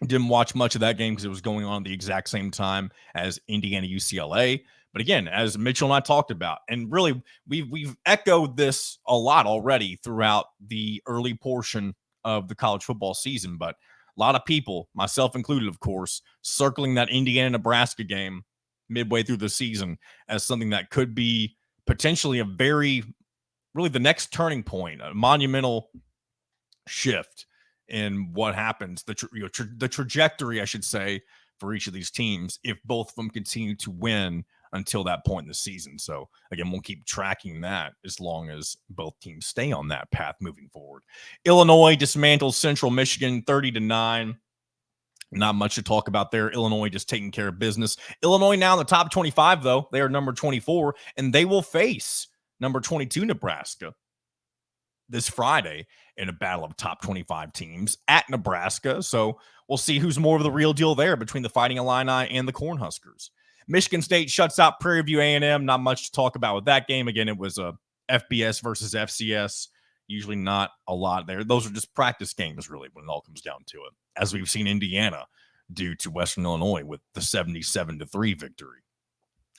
Didn't watch much of that game because it was going on at the exact same time as Indiana UCLA. But again, as Mitchell and I talked about, and really we've echoed this a lot already throughout the early portion of the college football season, but a lot of people, myself included, of course, circling that Indiana-Nebraska game midway through the season as something that could be potentially really the next turning point, a monumental shift in what happens, the trajectory, I should say, for each of these teams if both of them continue to win until that point in the season. So again, we'll keep tracking that as long as both teams stay on that path moving forward. Illinois dismantles Central Michigan 30-9. Not much to talk about there. Illinois just taking care of business. Illinois now in the top 25, though. They are number 24, and they will face number 22 Nebraska this Friday in a battle of top 25 teams at Nebraska. So we'll see who's more of the real deal there between the Fighting Illini and the Cornhuskers. Michigan State shuts out Prairie View A&M. Not much to talk about with that game. Again, it was a FBS versus FCS. Usually not a lot there. Those are just practice games, really, when it all comes down to it, as we've seen Indiana do to Western Illinois with the 77-3 victory.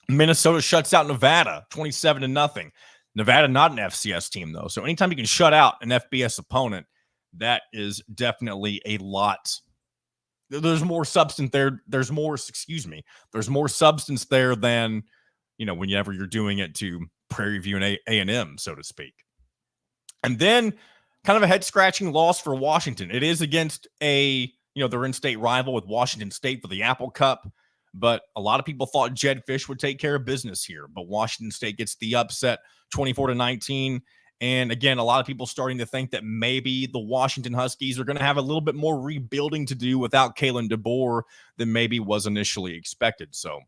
Minnesota shuts out Nevada 27-0. Nevada, not an FCS team, though. So anytime you can shut out an FBS opponent, that is definitely a lot. There's more substance there. There's more substance there than, whenever you're doing it to Prairie View and A&M, so to speak. And then kind of a head-scratching loss for Washington. It is against their in-state rival with Washington State for the Apple Cup, but a lot of people thought Jed Fish would take care of business here. But Washington State gets the upset 24-19. And again, a lot of people starting to think that maybe the Washington Huskies are going to have a little bit more rebuilding to do without Kalen DeBoer than maybe was initially expected. So,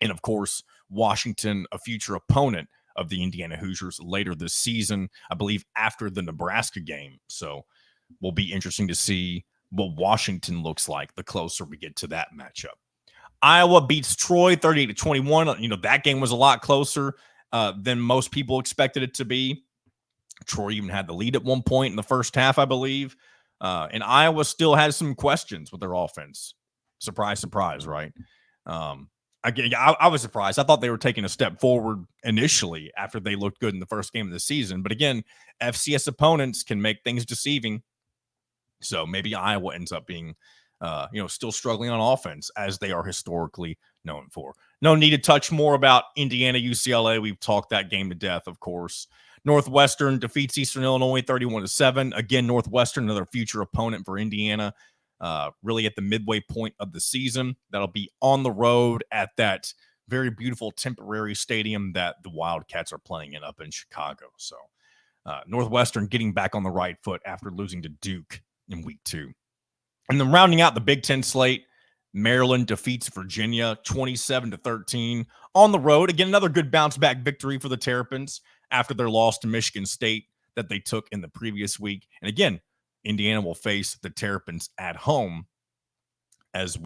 and of course, Washington, a future opponent of the Indiana Hoosiers later this season, I believe after the Nebraska game. So will be interesting to see what Washington looks like the closer we get to that matchup. Iowa beats Troy 38-21. That game was a lot closer than most people expected it to be. Troy even had the lead at one point in the first half, I believe. And Iowa still has some questions with their offense. Surprise, surprise, right? I was surprised. I thought they were taking a step forward initially after they looked good in the first game of the season. But again, FCS opponents can make things deceiving. So maybe Iowa ends up being, still struggling on offense as they are historically known for. No need to touch more about Indiana, UCLA. We've talked that game to death, of course. Northwestern defeats Eastern Illinois 31-7. Again, Northwestern, another future opponent for Indiana, really at the midway point of the season. That'll be on the road at that very beautiful temporary stadium that the Wildcats are playing in up in Chicago. So Northwestern getting back on the right foot after losing to Duke in week 2. And then rounding out the Big Ten slate, Maryland defeats Virginia 27-13 on the road. Again, another good bounce back victory for the Terrapins after their loss to Michigan State that they took in the previous week. And again, Indiana will face the Terrapins at home as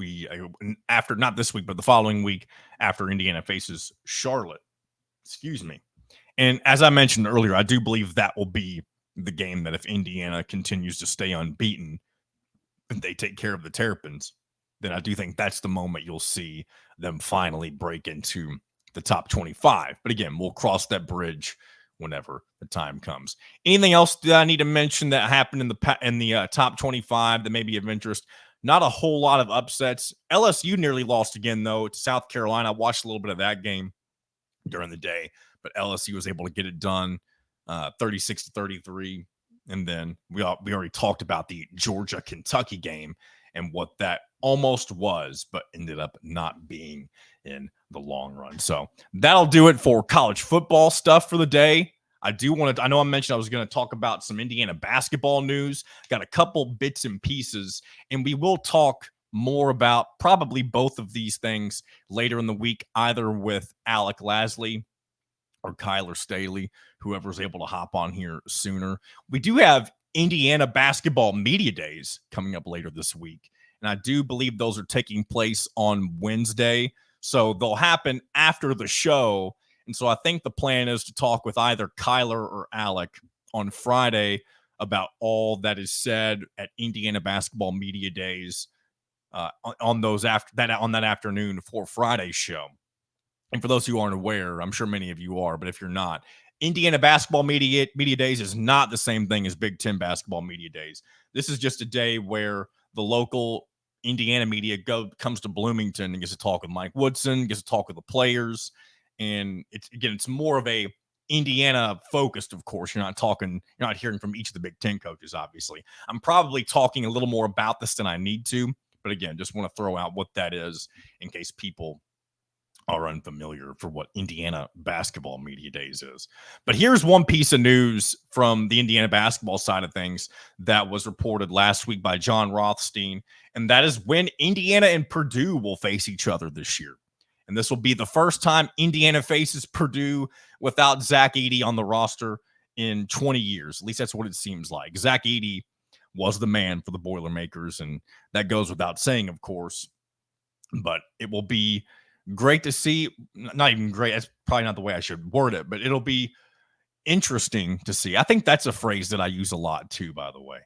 after, not this week, but the following week after Indiana faces Charlotte. Excuse me. And as I mentioned earlier, I do believe that will be the game that if Indiana continues to stay unbeaten and they take care of the Terrapins, then I do think that's the moment you'll see them finally break into the top 25. But again, we'll cross that bridge whenever the time comes. Anything else that I need to mention that happened in the top 25 that may be of interest? Not a whole lot of upsets. LSU nearly lost again, though, to South Carolina. I watched a little bit of that game during the day, but LSU was able to get it done 36-33. And then we already talked about the Georgia-Kentucky game and what that almost was, but ended up not being in the long run. So that'll do it for college football stuff for the day. I know I mentioned I was going to talk about some Indiana basketball news. Got a couple bits and pieces, and we will talk more about probably both of these things later in the week, either with Alec Lasley or Kyler Staley, whoever's able to hop on here sooner. We do have Indiana basketball media days coming up later this week, and I do believe those are taking place on Wednesday. So they'll happen after the show. And so I think the plan is to talk with either Kyler or Alec on Friday about all that is said at Indiana basketball media days on that afternoon for Friday's show. And for those who aren't aware, I'm sure many of you are, but if you're not, Indiana basketball media days is not the same thing as Big Ten basketball media days. This is just a day where the local Indiana media comes to Bloomington and gets to talk with Mike Woodson, gets to talk with the players. And it's more of a Indiana focused, of course. You're not hearing from each of the Big Ten coaches, obviously. I'm probably talking a little more about this than I need to. But again, just want to throw out what that is in case people are unfamiliar for what Indiana basketball media days is. But here's one piece of news from the Indiana basketball side of things that was reported last week by John Rothstein, and that is when Indiana and Purdue will face each other this year. And this will be the first time Indiana faces Purdue without Zach Edey on the roster in 20 years. At least that's what it seems like. Zach Edey was the man for the Boilermakers, and that goes without saying, of course. But it will be great to see. Not even great. That's probably not the way I should word it, but it'll be interesting to see. I think that's a phrase that I use a lot too, by the way.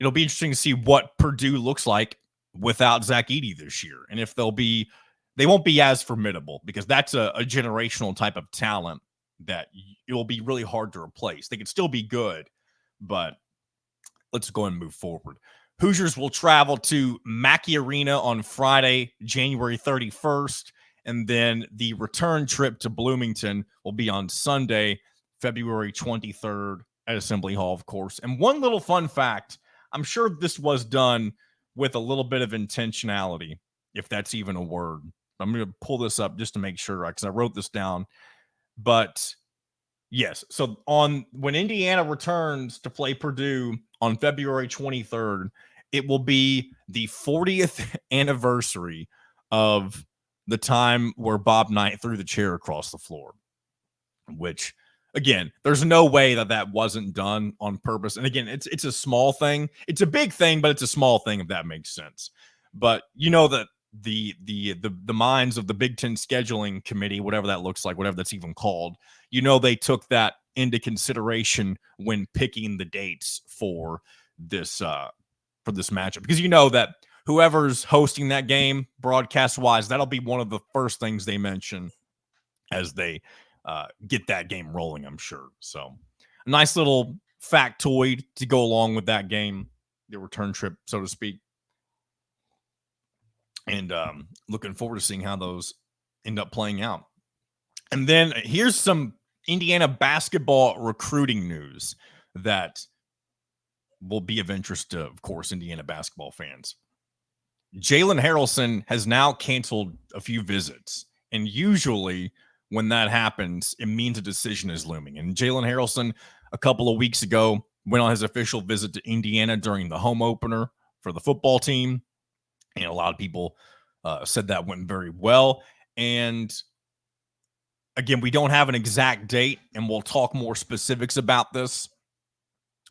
It'll be interesting to see what Purdue looks like without Zach Edey this year. And if they won't be as formidable, because that's a generational type of talent that it will be really hard to replace. They could still be good, but let's go and move forward. Hoosiers will travel to Mackey Arena on Friday, January 31st, and then the return trip to Bloomington will be on Sunday, February 23rd at Assembly Hall, of course. And one little fun fact, I'm sure this was done with a little bit of intentionality, if that's even a word. I'm going to pull this up just to make sure, because I wrote this down. But yes, so when Indiana returns to play Purdue on February 23rd, it will be the 40th anniversary of the time where Bob Knight threw the chair across the floor, which, again, there's no way that wasn't done on purpose. And again, it's a small thing. It's a big thing, but it's a small thing, if that makes sense. But you know that the minds of the Big Ten scheduling committee, whatever that looks like, whatever that's even called, they took that into consideration when picking the dates for this matchup, because that whoever's hosting that game broadcast wise, that'll be one of the first things they mention as they get that game rolling, I'm sure. So a nice little factoid to go along with that game, the return trip, so to speak. And looking forward to seeing how those end up playing out. And then here's some Indiana basketball recruiting news that will be of interest to, of course, Indiana basketball fans. Jalen Haralson has now canceled a few visits. And usually when that happens, it means a decision is looming. And Jalen Haralson, a couple of weeks ago, went on his official visit to Indiana during the home opener for the football team. And a lot of people said that went very well. And again, we don't have an exact date, and we'll talk more specifics about this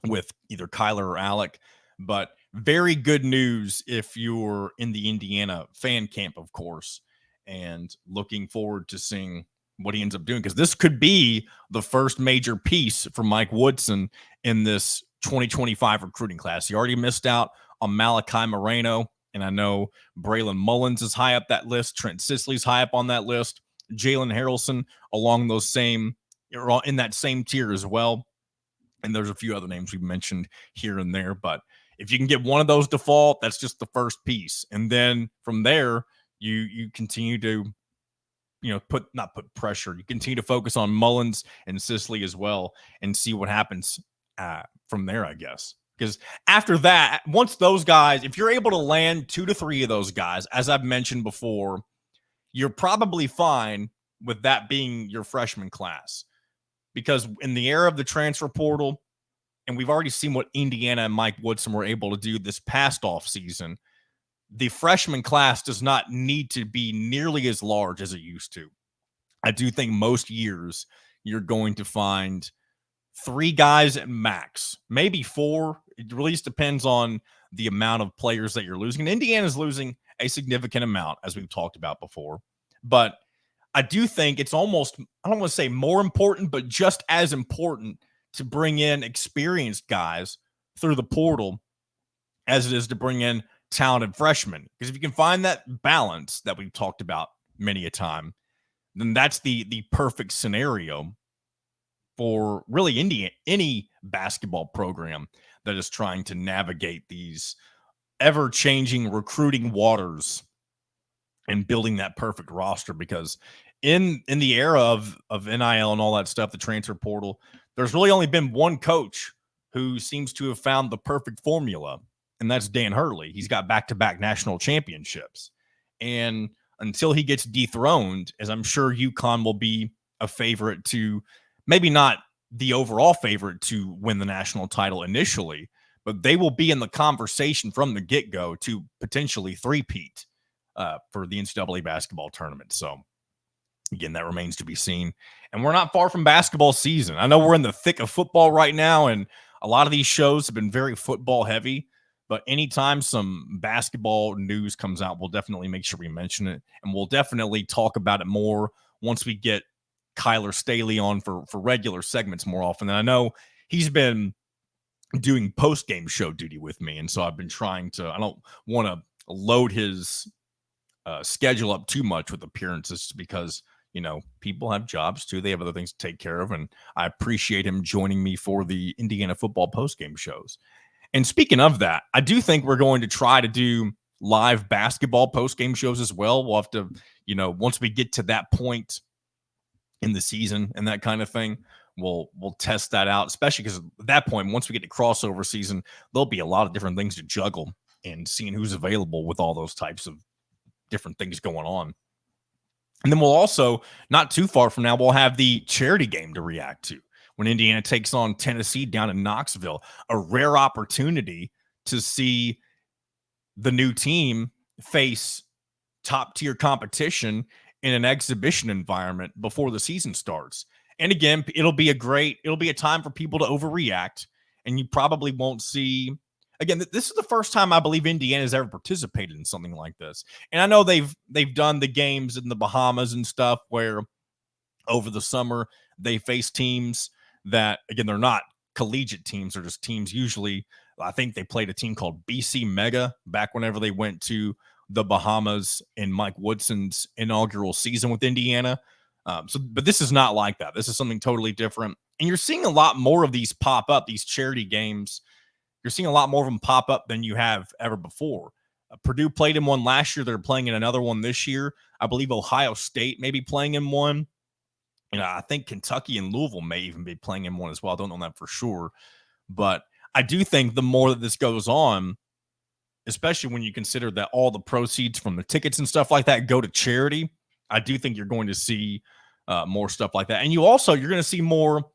with either Kyler or Alec. But very good news if you're in the Indiana fan camp, of course, and looking forward to seeing what he ends up doing, because this could be the first major piece for Mike Woodson in this 2025 recruiting class. He already missed out on Malachi Moreno, and I know Braylon Mullins is high up that list. Trent Sisley's high up on that list. Jalen Haralson along those same, in that same tier as well. And there's a few other names we've mentioned here and there, but if you can get one of those default, that's just the first piece. And then from there, you continue to, not put pressure. You continue to focus on Mullins and Sisley as well and see what happens from there, I guess. Because after that, once those guys, if you're able to land 2 to 3 of those guys, as I've mentioned before, you're probably fine with that being your freshman class. Because in the era of the transfer portal, and we've already seen what Indiana and Mike Woodson were able to do this past offseason, the freshman class does not need to be nearly as large as it used to. I do think most years you're going to find 3 guys at max, maybe 4. It really just depends on the amount of players that you're losing. And Indiana's losing a significant amount, as we've talked about before. But I do think it's almost, I don't want to say more important, but just as important to bring in experienced guys through the portal as it is to bring in talented freshmen. Because if you can find that balance that we've talked about many a time, then that's the perfect scenario for really any basketball program that is trying to navigate these ever-changing recruiting waters and building that perfect roster. Because in the era of NIL and all that stuff, the transfer portal, there's really only been one coach who seems to have found the perfect formula, and that's Dan Hurley. He's got back-to-back national championships. And until he gets dethroned, as I'm sure UConn will be a favorite to, maybe not the overall favorite to win the national title initially, but they will be in the conversation from the get-go to potentially three-peat for the NCAA basketball tournament. So, again, that remains to be seen. And we're not far from basketball season. I know we're in the thick of football right now, and a lot of these shows have been very football heavy. But anytime some basketball news comes out, we'll definitely make sure we mention it. And we'll definitely talk about it more once we get Kyler Staley on for regular segments more often. And I know he's been doing post-game show duty with me. And so I've been trying to, I don't want to load his schedule up too much with appearances, because people have jobs too. They have other things to take care of. And I appreciate him joining me for the Indiana football postgame shows. And speaking of that, I do think we're going to try to do live basketball postgame shows as well. We'll have to, once we get to that point in the season and that kind of thing, we'll test that out, especially because at that point, once we get to crossover season, there'll be a lot of different things to juggle and seeing who's available with all those types of different things going on. And then we'll also, not too far from now, we'll have the charity game to react to when Indiana takes on Tennessee down in Knoxville. A rare opportunity to see the new team face top-tier competition in an exhibition environment before the season starts. And again, it'll be a time for people to overreact, and you probably won't see. Again, this is the first time I believe Indiana's ever participated in something like this. And I know they've done the games in the Bahamas and stuff where over the summer they face teams that, again, they're not collegiate teams. They're just teams usually. I think they played a team called BC Mega back whenever they went to the Bahamas in Mike Woodson's inaugural season with Indiana. But this is not like that. This is something totally different. And you're seeing a lot more of these pop up, these charity games. You're seeing a lot more of them pop up than you have ever before. Purdue played in one last year. They're playing in another one this year. I believe Ohio State may be playing in one. I think Kentucky and Louisville may even be playing in one as well. I don't know that for sure. But I do think the more that this goes on, especially when you consider that all the proceeds from the tickets and stuff like that go to charity, I do think you're going to see more stuff like that. And you're going to see more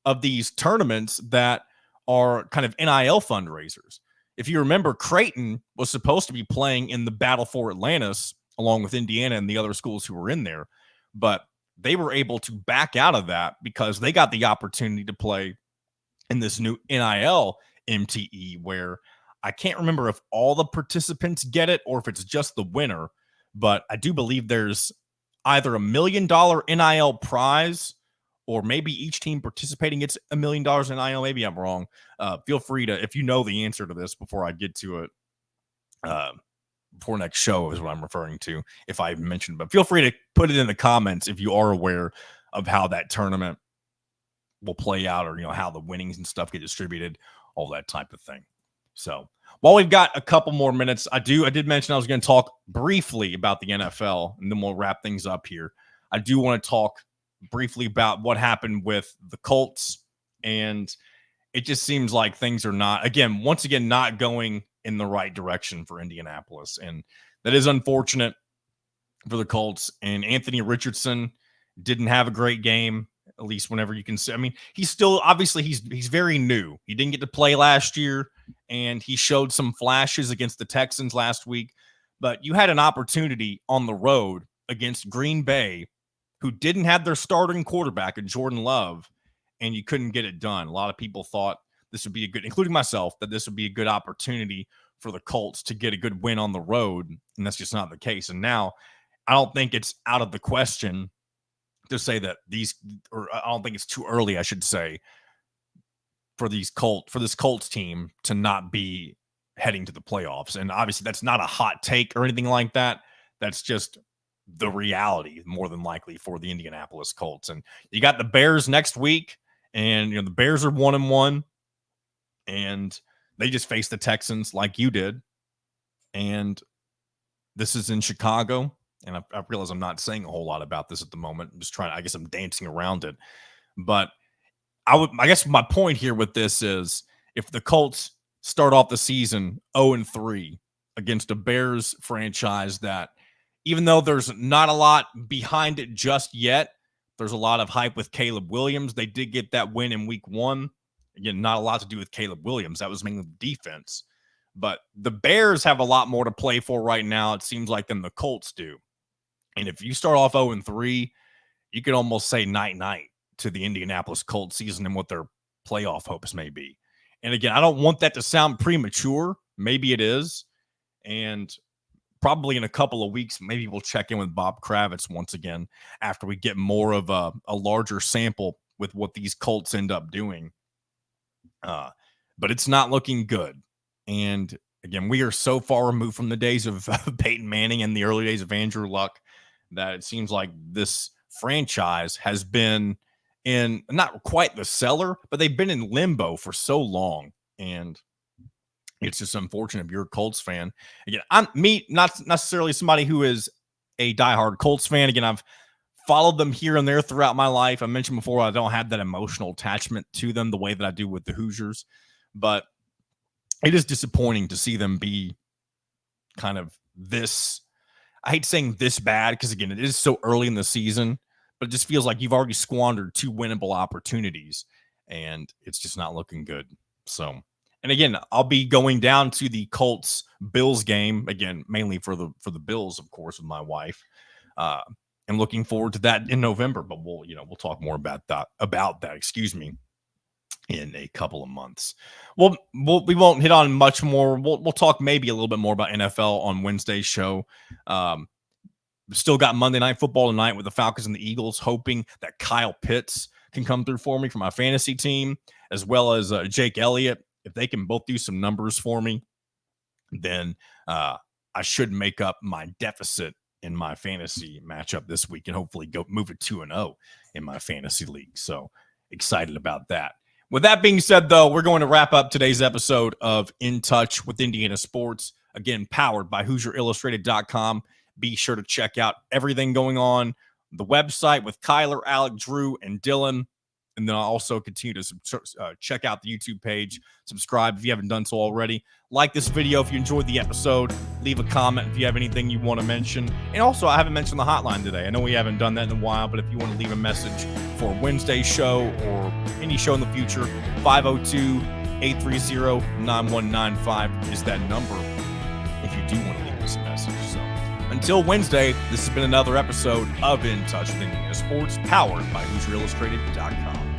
of these tournaments that are kind of NIL fundraisers. If you remember, Creighton was supposed to be playing in the Battle for Atlantis along with Indiana and the other schools who were in there, but they were able to back out of that because they got the opportunity to play in this new NIL MTE where I can't remember if all the participants get it or if it's just the winner, but I do believe there's either $1 million NIL prize or maybe each team participating gets $1 million in NIL. Maybe I'm wrong. Feel free to, if you know the answer to this before I get to it, before next show is what I'm referring to, if I even mentioned, but feel free to put it in the comments if you are aware of how that tournament will play out or, how the winnings and stuff get distributed, all that type of thing. So while we've got a couple more minutes, I did mention I was going to talk briefly about the NFL and then we'll wrap things up here. I do want to talk briefly about what happened with the Colts, and it just seems like things are not going in the right direction for Indianapolis. And that is unfortunate for the Colts. And Anthony Richardson didn't have a great game, at least whenever you can see. I mean, he's still, obviously he's very new. He didn't get to play last year and he showed some flashes against the Texans last week, but you had an opportunity on the road against Green Bay, who didn't have their starting quarterback in Jordan Love, and you couldn't get it done. A lot of people thought this would be including myself, that this would be a good opportunity for the Colts to get a good win on the road, and that's just not the case. And now I don't think it's out of the question to say that I don't think it's too early, I should say, for this Colts team to not be heading to the playoffs. And obviously that's not a hot take or anything like that. That's just the reality, more than likely, for the Indianapolis Colts. And you got the Bears next week, and the Bears are 1-1, and they just faced the Texans like you did. And this is in Chicago, and I realize I'm not saying a whole lot about this at the moment. I'm just I guess I'm dancing around it. But I guess my point here with this is, if the Colts start off the season 0-3 against a Bears franchise that, even though there's not a lot behind it just yet, there's a lot of hype with Caleb Williams. They did get that win in week 1. Again, not a lot to do with Caleb Williams. That was mainly the defense. But the Bears have a lot more to play for right now, it seems like, than the Colts do. And if you start off 0-3, you could almost say night-night to the Indianapolis Colts season and what their playoff hopes may be. And again, I don't want that to sound premature. Maybe it is. And probably in a couple of weeks, maybe we'll check in with Bob Kravitz once again after we get more of a larger sample with what these Colts end up doing. But it's not looking good. And again, we are so far removed from the days of Peyton Manning and the early days of Andrew Luck that it seems like this franchise has been in not quite the cellar, but they've been in limbo for so long. And it's just unfortunate if you're a Colts fan. Again, I'm not necessarily somebody who is a diehard Colts fan. Again, I've followed them here and there throughout my life. I mentioned before, I don't have that emotional attachment to them the way that I do with the Hoosiers, but it is disappointing to see them be kind of this. I hate saying this bad because, again, it is so early in the season, but it just feels like you've already squandered 2 winnable opportunities, and it's just not looking good. So, and again, I'll be going down to the Colts Bills game again, mainly for the Bills, of course, with my wife. I'm looking forward to that in November, but we'll talk more about that. Excuse me, in a couple of months. We won't hit on much more. We'll talk maybe a little bit more about NFL on Wednesday's show. Still got Monday Night Football tonight with the Falcons and the Eagles, hoping that Kyle Pitts can come through for me for my fantasy team, as well as Jake Elliott. If they can both do some numbers for me, then I should make up my deficit in my fantasy matchup this week and hopefully go move it 2-0 in my fantasy league. So excited about that. With that being said, though, we're going to wrap up today's episode of In Touch with Indiana Sports, again, powered by HoosierIllustrated.com. Be sure to check out everything going on the website with Kyler, Alec, Drew, and Dylan. And then I'll also continue to check out the YouTube page. Subscribe if you haven't done so already. Like this video if you enjoyed the episode. Leave a comment if you have anything you want to mention. And also, I haven't mentioned the hotline today. I know we haven't done that in a while, but if you want to leave a message for Wednesday's show or any show in the future, 502-830-9195 is that number if you do want to leave us a message. So until Wednesday, this has been another episode of In Touch with Indiana Sports, powered by HoosierIllustrated.com.